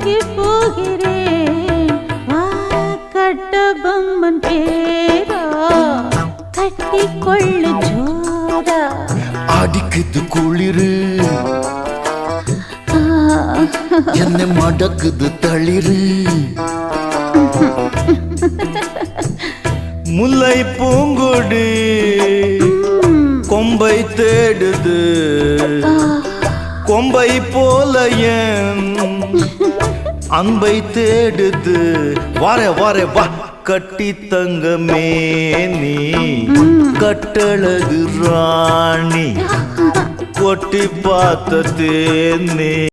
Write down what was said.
மலைக்கு போகிறேன் வா கட்டபொம்மன் பேரா கட்டிக்கொள்ளு ஜோரா அடிக்குது குளிரு என்ன மடக்குது தளிரு முல்லை பூங்குடி கொம்பை தேடுது கொம்பை போல என் அன்பை தேடுது வாரே வாரே வா கட்டி தங்கமே நீ கட்டழகு ராணி கொட்டி பார்த்த தேனே